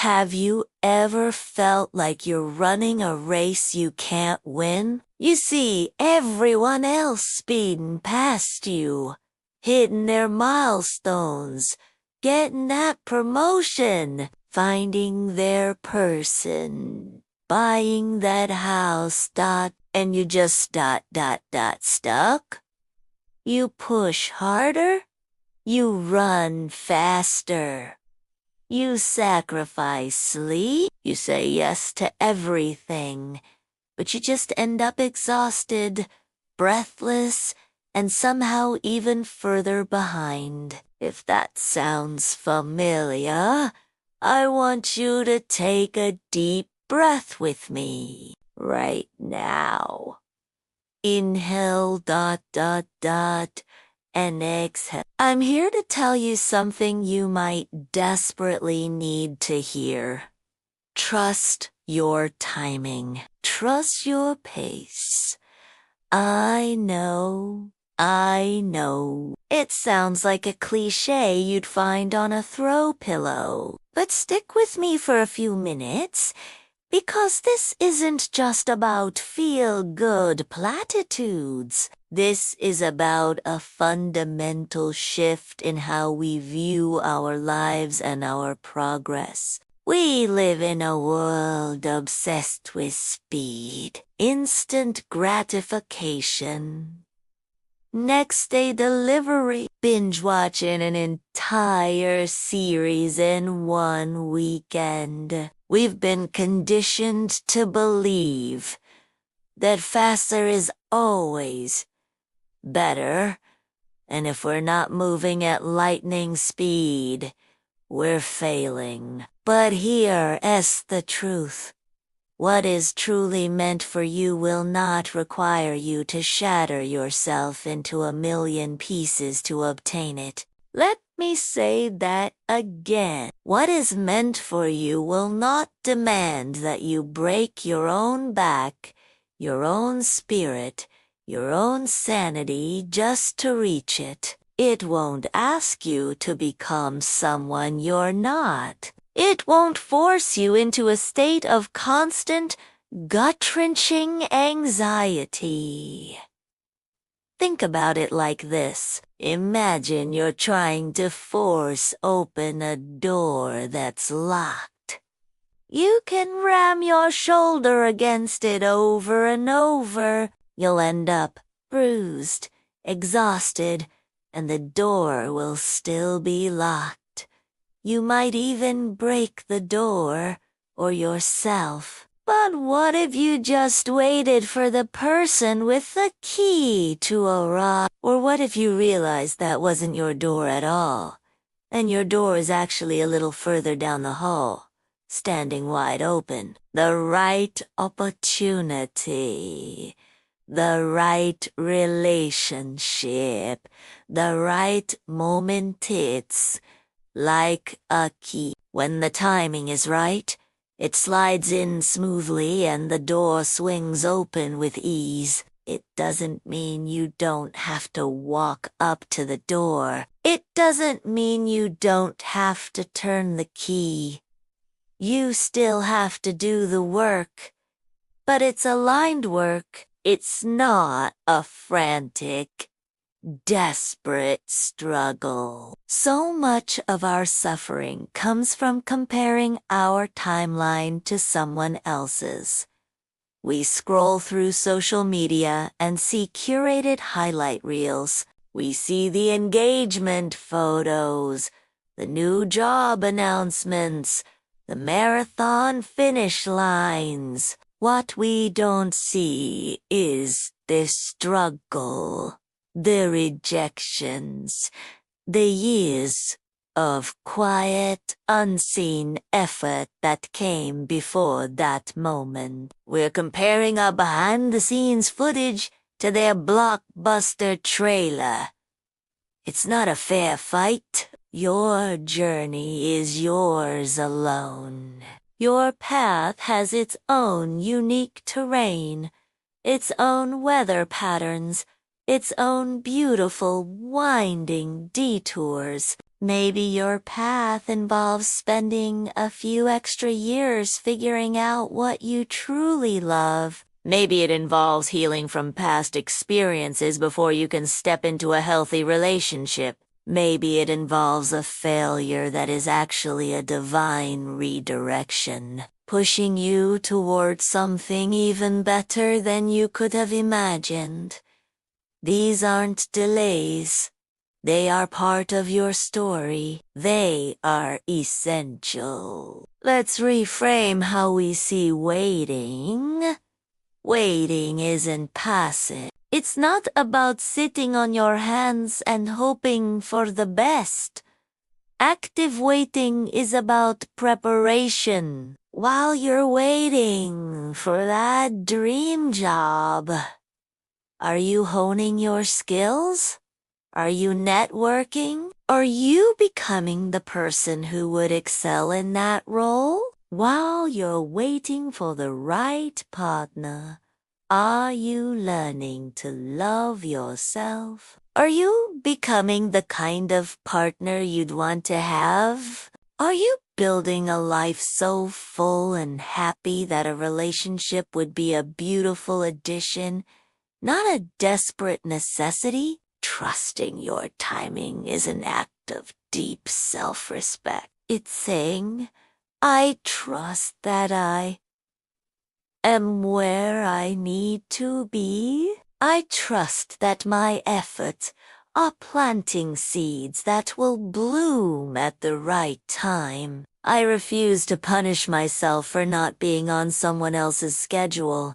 Have you ever felt like you're running a race you can't win? You see everyone else speeding past you, hitting their milestones, getting that promotion, finding their person, buying that house, and you just stuck? You push harder, you run faster. You sacrifice sleep, you say yes to everything, but you just end up exhausted, breathless, and somehow even further behind. If that sounds familiar, I want you to take a deep breath with me right now. Inhale, and exhale. I'm here to tell you something you might desperately need to hear. Trust your timing. Trust your pace. I know. It sounds like a cliche you'd find on a throw pillow. But stick with me for a few minutes, because this isn't just about feel-good platitudes. This is about a fundamental shift in how we view our lives and our progress. We live in a world obsessed with speed, instant gratification, next-day delivery, binge-watching an entire series in one weekend. We've been conditioned to believe that faster is always better, and if we're not moving at lightning speed, we're failing. But here's the truth. What is truly meant for you will not require you to shatter yourself into a million pieces to obtain it. Let me say that again. What is meant for you will not demand that you break your own back, your own spirit, your own sanity just to reach it. It won't ask you to become someone you're not. It won't force you into a state of constant, gut-wrenching anxiety. Think about it like this. Imagine you're trying to force open a door that's locked. You can ram your shoulder against it over and over. You'll end up bruised, exhausted, and the door will still be locked. You might even break the door, or yourself. But what if you just waited for the person with the key to arrive? Or what if you realized that wasn't your door at all, and your door is actually a little further down the hall, standing wide open? The right opportunity, the right relationship, the right moment. It's like a key. When the timing is right, it slides in smoothly and the door swings open with ease. It doesn't mean you don't have to walk up to the door. It doesn't mean you don't have to turn the key. You still have to do the work, but it's aligned work. It's not a frantic, desperate struggle. So much of our suffering comes from comparing our timeline to someone else's. We scroll through social media and see curated highlight reels. We see the engagement photos, the new job announcements, the marathon finish lines. What we don't see is the struggle, the rejections, the years of quiet, unseen effort that came before that moment. We're comparing our behind-the-scenes footage to their blockbuster trailer. It's not a fair fight. Your journey is yours alone. Your path has its own unique terrain, its own weather patterns, its own beautiful, winding detours. Maybe your path involves spending a few extra years figuring out what you truly love. Maybe it involves healing from past experiences before you can step into a healthy relationship. Maybe it involves a failure that is actually a divine redirection, pushing you towards something even better than you could have imagined. These aren't delays. They are part of your story. They are essential. Let's reframe how we see waiting. Waiting isn't passive. It's not about sitting on your hands and hoping for the best. Active waiting is about preparation. While you're waiting for that dream job, are you honing your skills? Are you networking? Are you becoming the person who would excel in that role? While you're waiting for the right partner, are you learning to love yourself? Are you becoming the kind of partner you'd want to have? Are you building a life so full and happy that a relationship would be a beautiful addition, not a desperate necessity? Trusting your timing is an act of deep self-respect. It's saying, I trust that I am where I need to be. I trust that my efforts are planting seeds that will bloom at the right time. I refuse to punish myself for not being on someone else's schedule.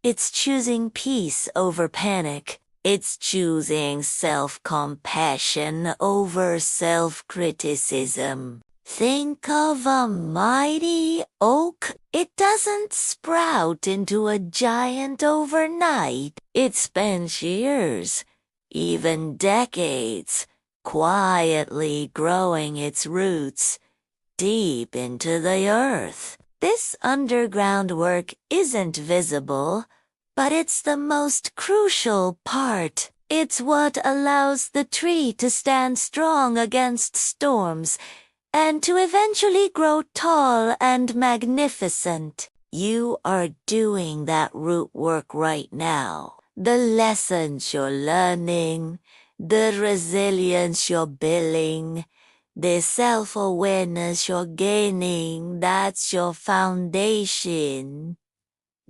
It's choosing peace over panic. It's choosing self-compassion over self-criticism. Think of a mighty oak. It doesn't sprout into a giant overnight. It spends years, even decades, quietly growing its roots deep into the earth. This underground work isn't visible, but it's the most crucial part. It's what allows the tree to stand strong against storms and to eventually grow tall and magnificent. You are doing that root work right now. The lessons you're learning, the resilience you're building, the self-awareness you're gaining, that's your foundation.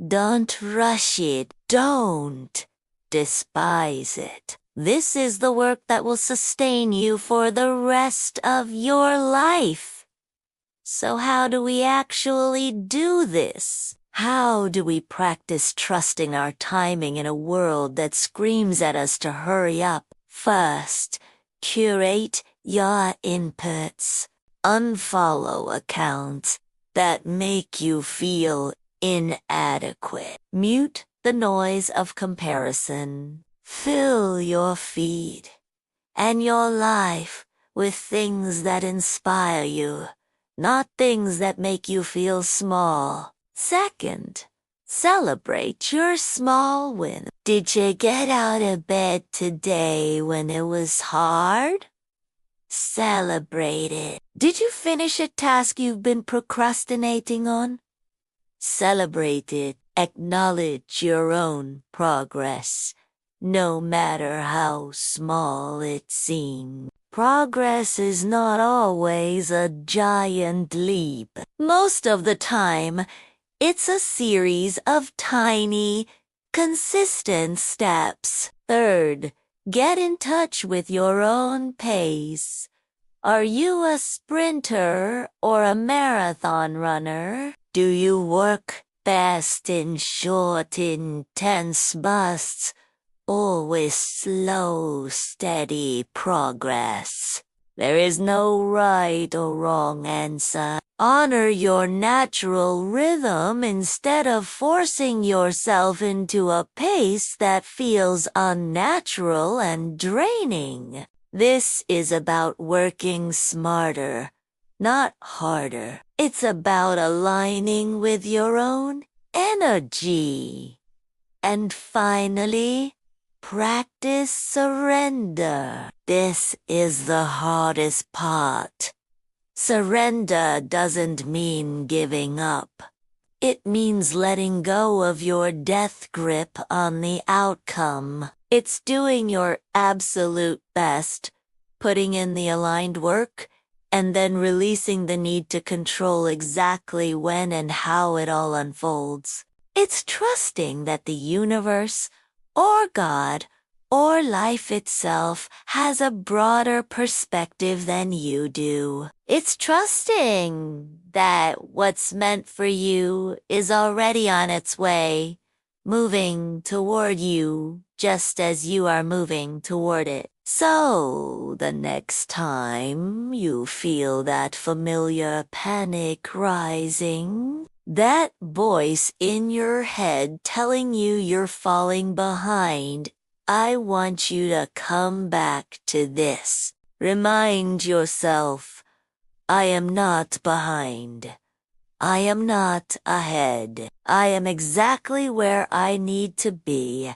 Don't rush it. Don't despise it. This is the work that will sustain you for the rest of your life. So how do we actually do this? How do we practice trusting our timing in a world that screams at us to hurry up? First, curate your inputs. Unfollow accounts that make you feel inadequate. Mute the noise of comparison. Fill your feed and your life with things that inspire you, not things that make you feel small. Second, celebrate your small win. Did you get out of bed today when it was hard? Celebrate it. Did you finish a task you've been procrastinating on? Celebrate it. Acknowledge your own progress, no matter how small it seems. Progress is not always a giant leap. Most of the time, it's a series of tiny, consistent steps. Third, get in touch with your own pace. Are you a sprinter or a marathon runner? Do you work best in short, intense bursts, or with slow, steady progress? There is no right or wrong answer. Honor your natural rhythm instead of forcing yourself into a pace that feels unnatural and draining. This is about working smarter, not harder. It's about aligning with your own energy. And finally, Practice surrender. This is the hardest part. Surrender doesn't mean giving up. It means letting go of your death grip on the outcome. It's doing your absolute best, putting in the aligned work, and then releasing the need to control exactly when and how it all unfolds. It's trusting that the universe, or God, or life itself has a broader perspective than you do. It's trusting that what's meant for you is already on its way, moving toward you just as you are moving toward it. So, the next time you feel that familiar panic rising, that voice in your head telling you you're falling behind, I want you to come back to this. Remind yourself, I am not behind. I am not ahead. I am exactly where I need to be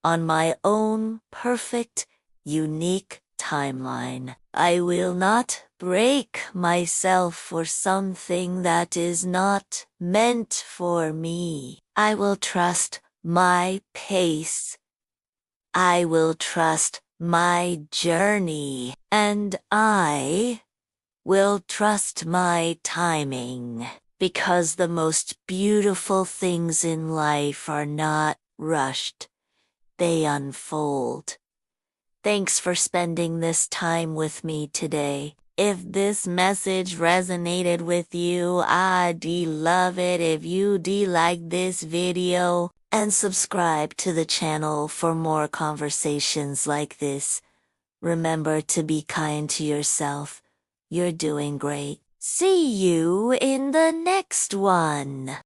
on my own perfect, unique timeline. I will not break myself for something that is not meant for me. I will trust my pace. I will trust my journey, and I will trust my timing, because the most beautiful things in life are not rushed. They unfold. Thanks for spending this time with me today. If this message resonated with you, I'd love it if you'd like this video and subscribe to the channel for more conversations like this. Remember to be kind to yourself. You're doing great. See you in the next one.